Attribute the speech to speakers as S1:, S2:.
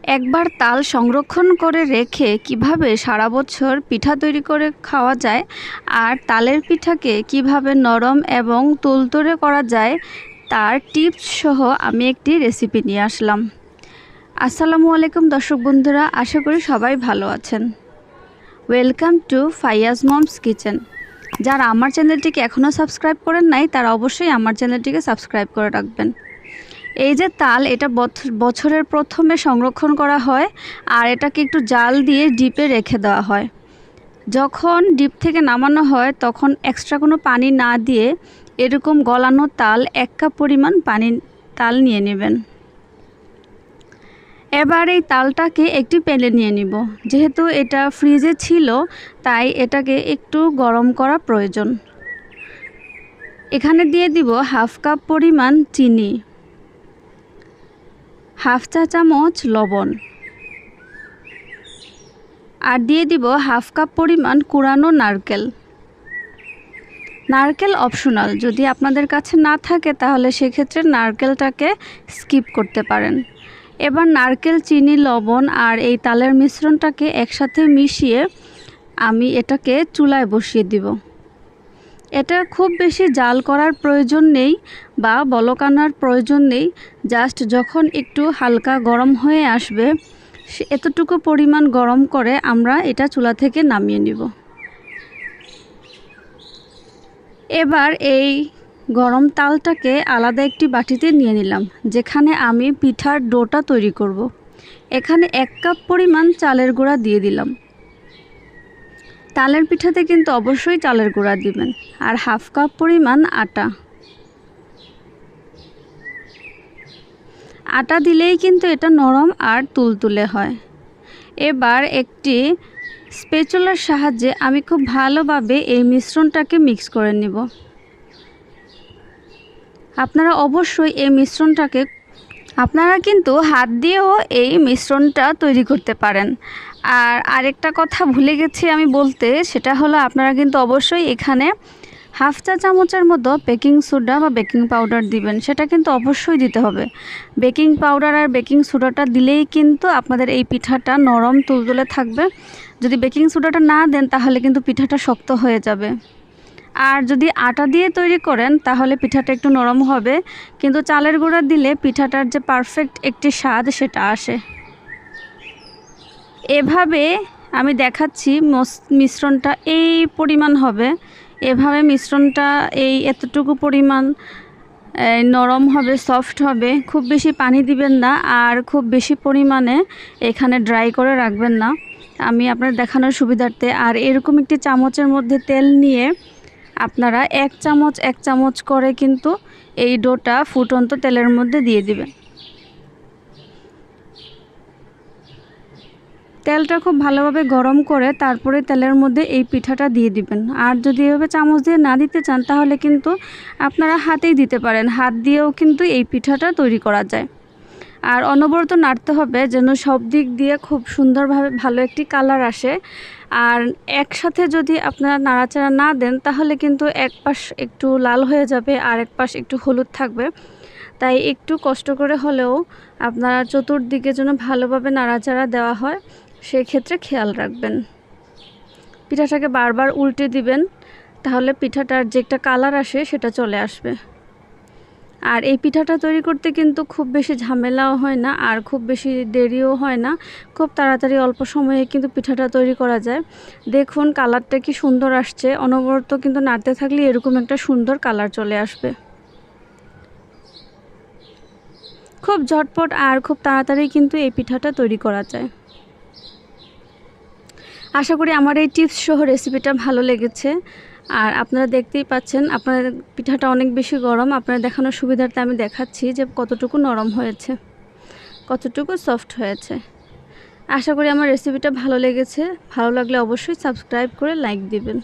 S1: একবার তাল সংরক্ষণ করে রেখে কিভাবে সারা বছর পিঠা তৈরি করে খাওয়া যায় আর তালের পিঠাকে কিভাবে নরম এবং তুলতুলে করা যায় তার টিপস সহ আমি একটি রেসিপি নিয়ে আসলাম। আসসালামু আলাইকুম দর্শক বন্ধুরা, আশা করি সবাই ভালো আছেন। Welcome to Fayaz moms kitchen. যারা আমার চ্যানেলটিকে এখনও সাবস্ক্রাইব করেন নাই তারা অবশ্যই আমার চ্যানেলটিকে সাবস্ক্রাইব করে রাখবেন। এই যে তাল, এটা বছরের প্রথমে সংরক্ষণ করা হয় আর এটাকে একটু জাল দিয়ে ডিপে রেখে দেওয়া হয়। যখন ডিপ থেকে নামানো হয় তখন এক্সট্রা কোনো পানি না দিয়ে এরকম গলানো তাল 1 কাপ পরিমাণ তাল নিয়ে নেবেন। এবার এই তালটাকে একটি প্যানে নিয়ে নিব। যেহেতু এটা ফ্রিজে ছিল তাই এটাকে একটু গরম করা প্রয়োজন। এখানে দিয়ে দিব 1/2 কাপ পরিমাণ চিনি, 1/2 চা চামচ লবণ আর দিয়ে দিব 1/2 কাপ পরিমাণ কুড়ানো নারকেল। নারকেল অপশনাল, যদি আপনাদের কাছে না থাকে তাহলে সেক্ষেত্রে নারকেলটাকে স্কিপ করতে পারেন। এবার নারকেল, চিনি, লবণ আর এই তালের মিশ্রণটাকে একসাথে মিশিয়ে আমি এটাকে চুলায় বসিয়ে দিব। এটা খুব বেশি জাল করার প্রয়োজন নেই বা বলক আনার প্রয়োজন নেই। জাস্ট যখন একটু হালকা গরম হয়ে আসবে এতটুকু পরিমাণ গরম করে আমরা এটা চুলা থেকে নামিয়ে নিব। এবার এই গরম তালটাকে আলাদা একটি বাটিতে নিয়ে নিলাম, যেখানে আমি পিঠার ডোটা তৈরি করব। এখানে 1 কাপ পরিমাণ চালের গুঁড়া দিয়ে দিলাম। তালের পিঠাতে কিন্তু অবশ্যই চালের গুঁড়া দিবেন। আর 1/2 কাপ পরিমাণ আটা দিলেই কিন্তু এটা নরম আর তুলতুলে হয়। এবার একটি স্প্যাচুলার সাহায্যে আমি খুব ভালোভাবে এই মিশ্রণটাকে মিক্স করে নিব। আপনারা অবশ্যই এই মিশ্রণটাকে কিন্তু হাত দিয়েও এই মিশ্রণটা তৈরি করতে পারেন। আর আরেকটা কথা ভুলে গেছি আমি বলতে, সেটা হলো আপনারা কিন্তু অবশ্যই এখানে 1/2 চা চামচের মতো বেকিং সোডা বা বেকিং পাউডার দিবেন। সেটা কিন্তু অবশ্যই দিতে হবে। বেকিং পাউডার আর বেকিং সোডাটা দিলেই কিন্তু আপনাদের এই পিঠাটা নরম তুলতুলে থাকবে। যদি বেকিং সোডাটা না দেন তাহলে কিন্তু পিঠাটা শক্ত হয়ে যাবে। আর যদি আটা দিয়ে তৈরি করেন তাহলে পিঠাটা একটু নরম হবে, কিন্তু চালের গুঁড়া দিলে পিঠাটার যে পারফেক্ট একটি স্বাদ সেটা আসে। এভাবে আমি দেখাচ্ছি, মিশ্রণটা এই পরিমাণ হবে। এভাবে মিশ্রণটা এতটুকু পরিমাণ নরম হবে, সফট হবে। খুব বেশি পানি দিবেন না আর খুব বেশি পরিমাণে এখানে ড্রাই করে রাখবেন না। আমি আপনার দেখানোর সুবিধার্থে আর এরকম একটি চামচের মধ্যে তেল নিয়ে আপনারা 1 চামচ করে কিন্তু এই ডোটা ফুটন্ত তেলের মধ্যে দিয়ে দিবেন। তেলটা খুব ভালোভাবে গরম করে তারপরে তেলের মধ্যে এই পিঠাটা দিয়ে দিবেন। আর যদি এভাবে চামচ দিয়ে না দিতে চান তাহলে কিন্তু আপনারা হাতেই দিতে পারেন। হাত দিয়েও কিন্তু এই পিঠাটা তৈরি করা যায়। আর অনবরত নাড়তে হবে যেন সব দিক দিয়ে খুব সুন্দরভাবে ভালো একটি কালার আসে। আর একসাথে যদি আপনারা নাড়াচাড়া না দেন তাহলে কিন্তু এক পাশ একটু লাল হয়ে যাবে আর এক পাশ একটু হলুদ থাকবে। তাই একটু কষ্ট করে হলেও আপনারা চতুর্দিকে যেন ভালোভাবে নাড়াচাড়া দেওয়া হয় সেক্ষেত্রে খেয়াল রাখবেন। পিঠাটাকে বারবার উল্টে দিবেন, তাহলে পিঠাটার যে একটা কালার আসে সেটা চলে আসবে। আর এই পিঠাটা তৈরি করতে কিন্তু খুব বেশি ঝামেলাও হয় না আর খুব বেশি দেরিও হয় না। খুব তাড়াতাড়ি অল্প সময়ে কিন্তু পিঠাটা তৈরি করা যায়। দেখুন কালারটা কি সুন্দর আসছে। অনবরত কিন্তু নাড়তে থাকলে এরকম একটা সুন্দর কালার চলে আসবে। খুব ঝটপট আর খুব তাড়াতাড়ি কিন্তু এই পিঠাটা তৈরি করা যায়। আশা করি আমার এই টিপস সহ রেসিপিটা ভালো লেগেছে। আর আপনারা দেখতেই পাচ্ছেন আপনাদের পিঠাটা অনেক বেশি গরম। আপনারা দেখানোর সুবিধার্থে আমি দেখাচ্ছি যে কতটুকু নরম হয়েছে, কতটুকু সফট হয়েছে। আশা করি আমার রেসিপিটা ভালো লেগেছে। ভালো লাগলে অবশ্যই সাবস্ক্রাইব করে লাইক দিবেন।